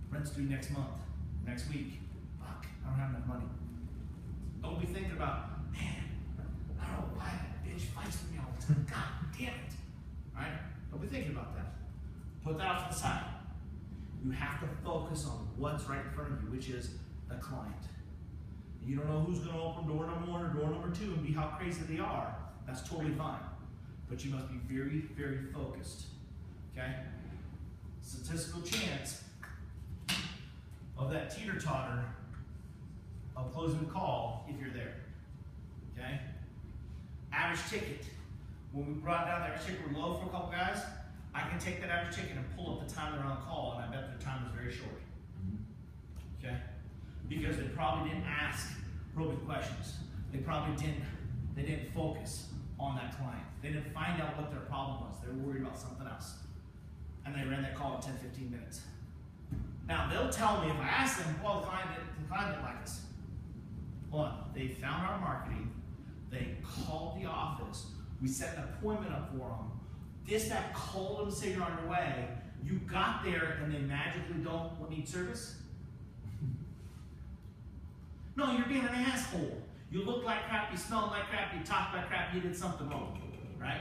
Rent's due next month, next week. Fuck, I don't have enough money. Don't be thinking about, man, I don't know why that bitch fights with me all the time. God damn it. Right? Don't be thinking about that. Put that off to the side. You have to focus on what's right in front of you, which is the client. You don't know who's going to open door number 1 or door number 2 and be how crazy they are. That's totally fine. But you must be very, very focused. Okay? Statistical chance of that teeter-totter of closing the call if you're there. Okay? Average ticket. When we brought down the average ticket, we're low for a couple guys. I can take that average ticket and pull up the time they're on call, and I bet their time was very short. Okay? Because they probably didn't ask probing questions. They probably didn't focus on that client. They didn't find out what their problem was. They were worried about something else. And they ran that call in 10, 15 minutes. Now, they'll tell me if I ask them, well, the client didn't like us. One, they found our marketing. They called the office. We set an appointment up for them. That called them to say you're on your way. You got there and they magically don't need service? No, you're being an asshole. You look like crap, you smell like crap, you talk like crap, you did something wrong, right?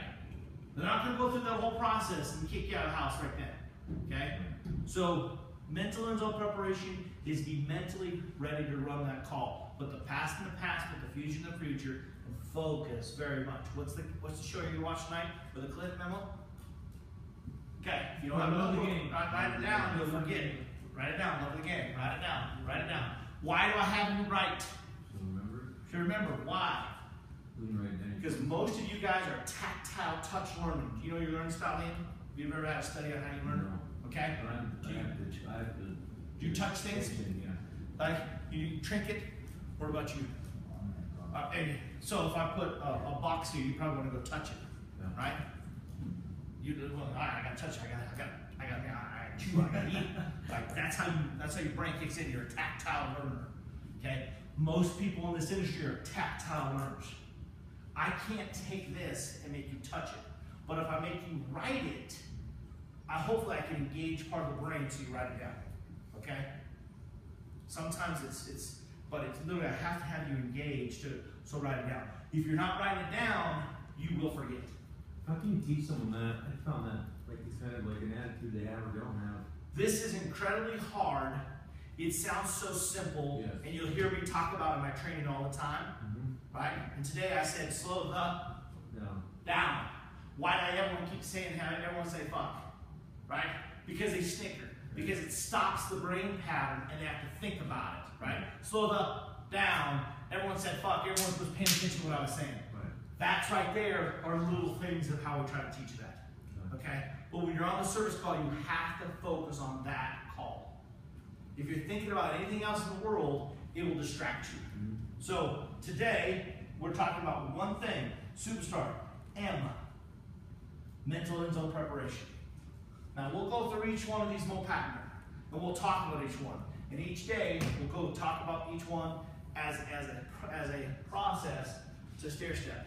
They're not going to go through that whole process and kick you out of the house right then, okay? So mental and zone preparation is be mentally ready to run that call. Put the past in the past, put the future in the future, and focus very much. What's the show you're going to watch tonight for the Cliff memo? Okay, if you don't have another game, write it down, you'll forget it. Write it down, love the game, write it down, write it down. Why do I have you write? To remember. Why? Because most of you guys are tactile touch learning. Do you know your learning style, Ian? Have you ever had a study on how you learn? No. Okay? Do you touch things? Yeah. Like, you trinket? What about you? And so if I put a box here, you probably want to go touch it, right? You well, I gotta touch it. I gotta chew. I gotta eat. Like that's how your brain kicks in. You're a tactile learner. Okay. Most people in this industry are tactile learners. I can't take this and make you touch it, but if I make you write it, hopefully I can engage part of the brain so you write it down. Okay. Sometimes but it's literally I have to have you engaged so write it down. If you're not writing it down, you will forget. How can you teach someone that? I found that like it's kind of like an attitude they have or don't have. This is incredibly hard. It sounds so simple, yes. And you'll hear me talk about it in my training all the time, right? And today I said slow the down. Why do everyone keep saying how everyone say fuck, right? Because they snicker. Because it stops the brain pattern and they have to think about it, right? Slow the down. Everyone said fuck. Everyone was paying attention to what I was saying. That's right there are little things of how we try to teach you that, okay? But when you're on the service call, you have to focus on that call. If you're thinking about anything else in the world, it will distract you. So today, we're talking about one thing, superstar, M, mental and zone preparation. Now we'll go through each one of these more pattern, and we'll talk about each one. And each day, we'll go talk about each one as a process to stair step.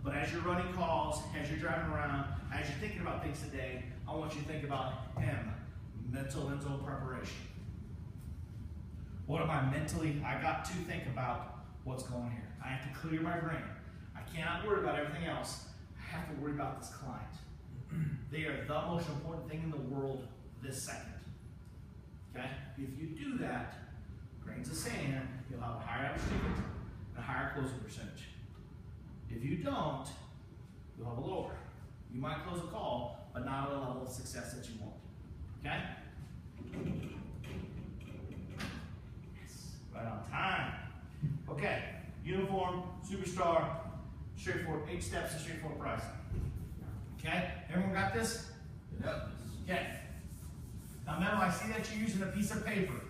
But as you're running calls, as you're driving around, as you're thinking about things today, I want you to think about M, mental and zone preparation. What am I mentally? I got to think about what's going on here. I have to clear my brain. I cannot worry about everything else. I have to worry about this client. They are the most important thing in the world this second. Okay? If you do that, grains of sand, you'll have a higher average ticket and a higher closing percentage. If you don't, you'll have a lower. You might close a call, but not at a level of success that you want. Okay? Yes, right on time. Okay, uniform, superstar, straightforward, 8 steps and straightforward pricing. Okay, everyone got this? Yep. Okay. Now remember, I see that you're using a piece of paper.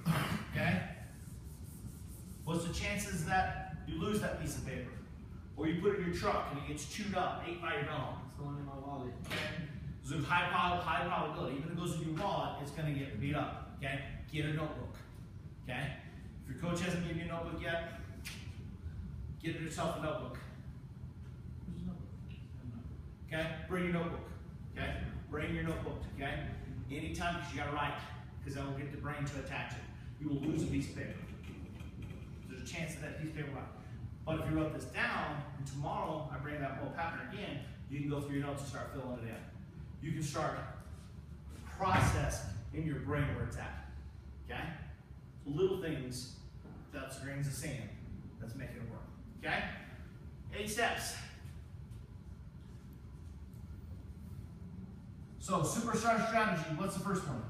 Okay? What's the chances that you lose that piece of paper? Or you put it in your truck and it gets chewed up, ate by your dog. It's going in my wallet. Okay? So there's high probability. Even if it goes in your wallet, it's going to get beat up. Okay? Get a notebook. Okay? If your coach hasn't given you a notebook yet, get yourself a notebook. Okay? Bring your notebook. Okay? Bring your notebook. Okay? Anytime, because you got to write. because that will get the brain to attach it. You will lose a piece of paper. There's a chance that piece of paper will out. But if you wrote this down, and tomorrow I bring that whole pattern again, you can go through your notes and start filling it in. You can start process in your brain where it's at. Okay? So little things, that's grains of sand, that's making it work. Okay? 8 steps. So, superstar strategy, what's the first one?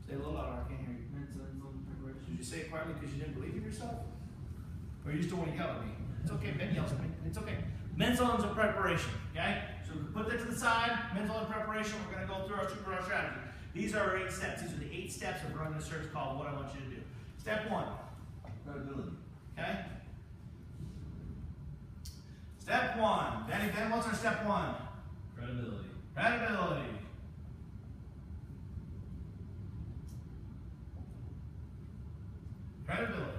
Say a little louder, I can't hear you. Did you say it quietly because you didn't believe in yourself? Or you just don't want to yell at me? It's okay, Ben yells at me. It's okay. Mental and preparation, okay? So put that to the side, mental and preparation, we're going to go through our superstar strategy. These are our 8 steps. These are the 8 steps of running a search called What I Want You to Do. Step 1. Credibility. Okay? Step 1. Danny, Ben, what's our step 1? Credibility. Credibility. Credibility.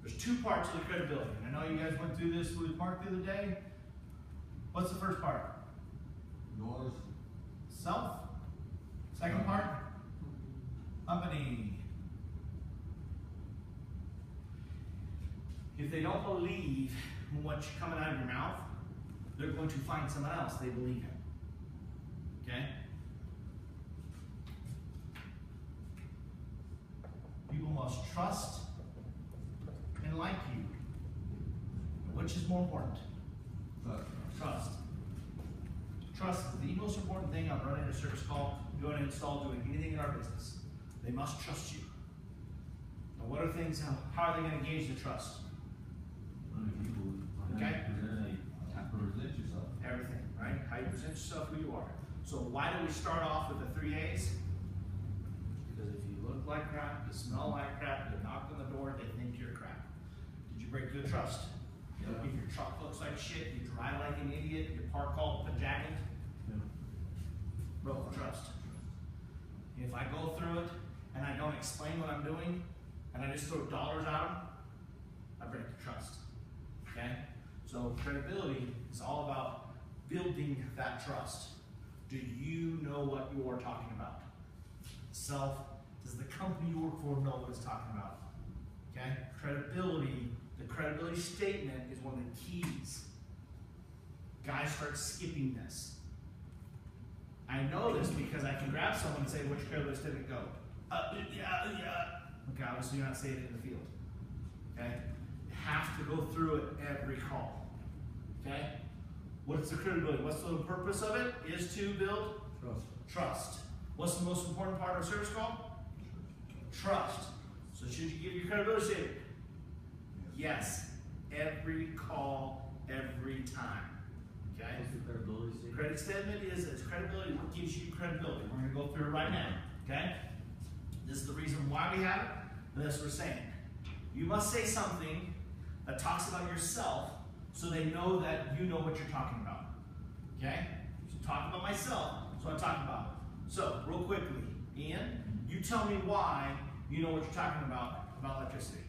There's 2 parts to the credibility. I know you guys went through this with Mark the other day. What's the first part? Yours. Self. Second part? Company. If they don't believe in what's coming out of your mouth, they're going to find someone else they believe in. Okay? People must trust and like you. Which is more important? Trust. Trust is the most important thing on running a service call, doing an install, doing anything in our business. They must trust you. Now, what are things, how are they going to gauge the trust? Okay? Present yourself. Everything, right? How you present yourself, who you are. So why do we start off with the 3 A's? Because if you look like crap, you smell like crap, you knock on the door, they think you're crap. Did you break good trust? Yeah. If your truck looks like shit, you drive like an idiot, your park called pajacking, broke the trust. If I go through it and I don't explain what I'm doing and I just throw dollars at them, I break the trust. Okay? So credibility is all about building that trust. Do you know what you are talking about? Self, does the company you work for know what it's talking about? Okay? Credibility, the credibility statement is one of the keys. Guys start skipping this. I know this because I can grab someone and say, which credibility statement go? Yeah. Okay, obviously you're not saying it in the field. Okay? You have to go through it every call. Okay? What's the credibility? What's the purpose of it? Is to build trust. What's the most important part of a service call? Trust. So should you give your credibility statement? Yes. Every call, every time. Okay? What's the credibility statement? Credit statement is credibility. What gives you credibility? We're going to go through it right now. Okay? This is the reason why we have it. And that's what we're saying. You must say something that talks about yourself so they know that you know what you're talking about. Okay? So talk about myself, so I'm talking about it. So, real quickly, Ian, you tell me why you know what you're talking about electricity.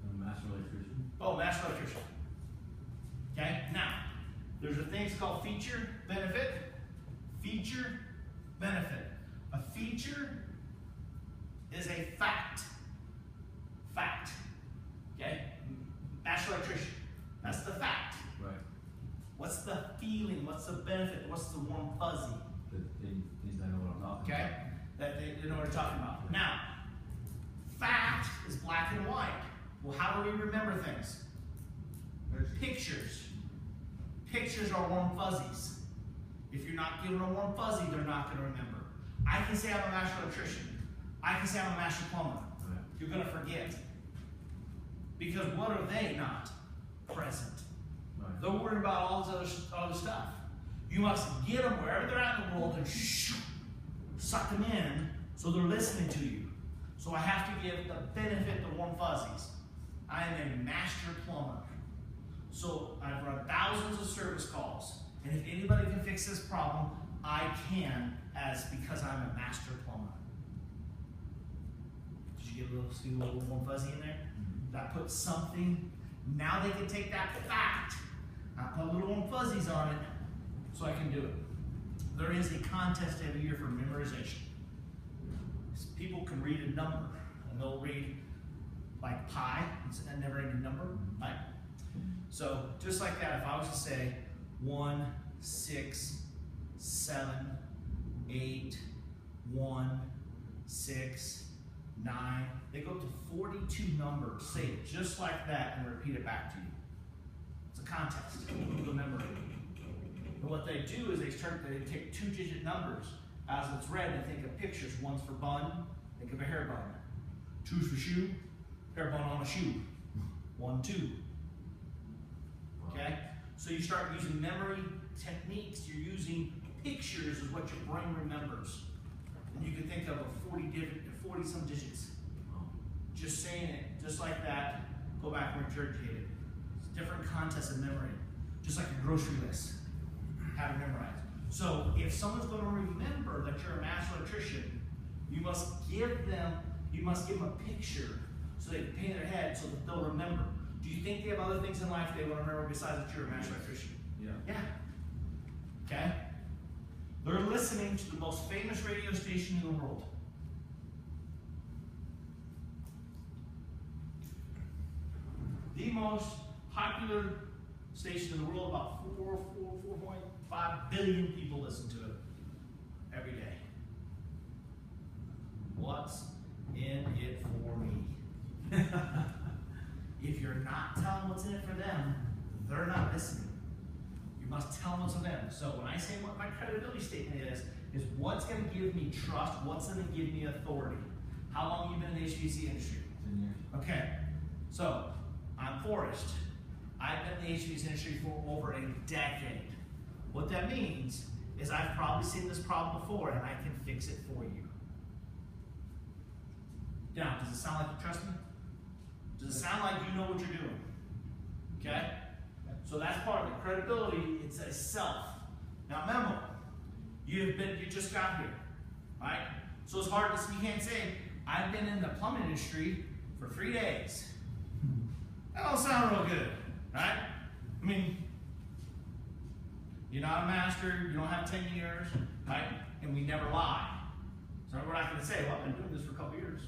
I'm a master electrician. Oh, master electrician. Okay? Now, there's a thing called feature, benefit. Feature, benefit. A feature is a fact. Fact. Okay? Master electrician. That's the fact. Right. What's the feeling? What's the benefit? What's the warm fuzzy? The things I know what I'm talking Okay? That they know what we're talking about. Now, fact is black and white. Well, how do we remember things? Pictures. Pictures are warm fuzzies. If you're not giving a warm fuzzy, they're not going to remember. I can say I'm a master electrician. I can say I'm a master plumber. Right. You're going to forget. Because what are they not? Present. Right. They're worried about all this other stuff. You must get them wherever they're at in the world and suck them in so they're listening to you. So I have to give the benefit to warm fuzzies. I am a master plumber. So I've run thousands of service calls. And if anybody can fix this problem, I can, because I'm a master plumber. Did you get a little warm fuzzy in there? Mm-hmm. That puts something. Now they can take that fact, I put little warm fuzzies on it, so I can do it. There is a contest every year for memorization. People can read a number, and they'll read like pi, it's a never-ending number, right? So just like that, if I was to say 1, 6, 7, 8, 1, 6, 9, they go up to 42 numbers. Say it just like that and repeat it back to you. It's a contest. Remember it. And what they do is they take 2-digit numbers as it's read and think of pictures. One's for bun, think of a hair bun. 2's for shoe, hair bun on a shoe. 1, 2. Okay? So you start using memory techniques. You're using pictures is what your brain remembers. And you can think of 40 some digits. Just saying it, just like that, go back and regurgitate it. It's a different context of memory. Just like a grocery list. How to memorize. So if someone's going to remember that you're a master electrician, you must give them a picture so they can paint their head so that they'll remember. Do you think they have other things in life they want to remember besides that you're a master electrician? Yeah. Yeah. Okay? They're listening to the most famous radio station in the world. The most popular station in the world, about 4.5 billion people listen to it every day. What's in it for me? If you're not telling what's in it for them, they're not listening. You must tell them what's in them. So when I say what my credibility statement is what's going to give me trust, what's going to give me authority. How long have you been in the HVAC industry? 10 years. Okay, so I'm Forrest. I've been in the HVAC industry for over a decade. What that means is I've probably seen this problem before and I can fix it for you. Now, does it sound like you trust me? Does it sound like you know what you're doing? Okay? So that's part of it. Credibility, it's a self. Now remember, you just got here, right? So it's hard to, you can't say, I've been in the plumbing industry for 3 days. That don't sound real good, right? I mean, you're not a master, you don't have 10 years, right? And we never lie. So we're not going to say, well, I've been doing this for a couple years.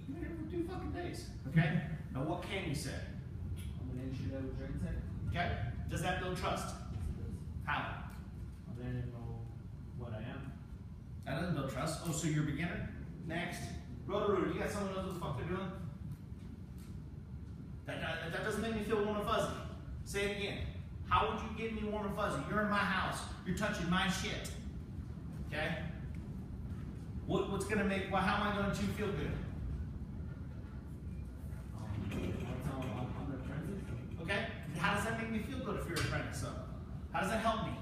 You've been here for 2 fucking days, okay? Now what can you say? I'm an engineer with drain tech. Okay? Does that build trust? How? I didn't know what I am. That doesn't build trust. Oh, so you're a beginner? Next. Roto-Rooter, you got someone who knows what the fuck they're doing? That doesn't make me feel warm and fuzzy. Say it again. How would you get me warm and fuzzy? You're in my house. You're touching my shit. Okay? What's gonna make, well, how am I going to feel good? I'm an apprentice. Okay? How does that make me feel good if you're an apprentice? How does that help me?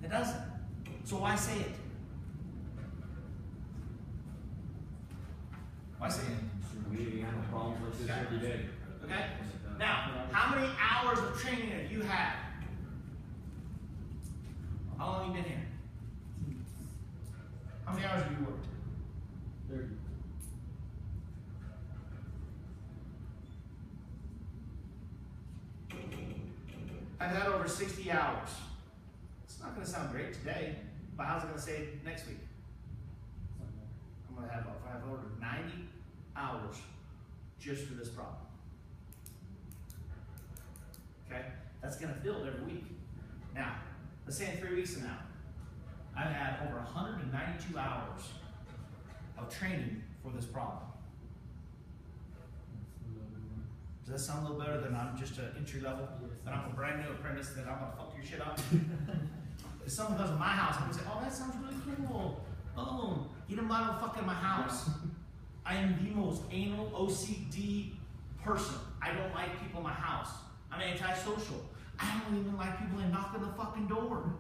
It doesn't. So why say it? Why say it? We handle problems like this every day. Okay? Now, how many hours of training have you had? How long have you been here? How many hours have you worked? 30. I've had over 60 hours. It's not going to sound great today, but how's it going to say next week? I'm going to have over 90 hours just for this problem. Okay? That's going to build every week. Now, let's say in 3 weeks from now, I've had over 192 hours of training for this problem. Does that sound a little better than I'm just an entry level? That I'm a brand new apprentice that I'm going to fuck your shit up? If someone comes to my house, I'm going to say, oh, that sounds really cool. Oh, get him out of fucking my house. I am the most anal OCD person. I don't like people in my house. I'm antisocial. I don't even like people that knock on the fucking door.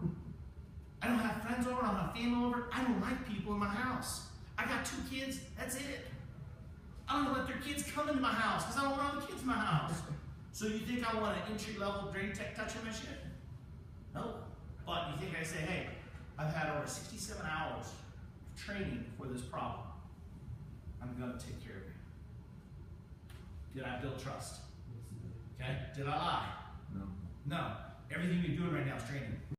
I don't have friends over, I don't have family over. I don't like people in my house. I got 2 kids, that's it. I don't let their kids come into my house because I don't want other kids in my house. So you think I want an entry-level drain tech touching my shit? No. But you think I say, hey, I've had over 67 hours of training for this problem. I'm going to take care of you. Did I build trust? Okay? Did I lie? No. No. Everything you're doing right now is training.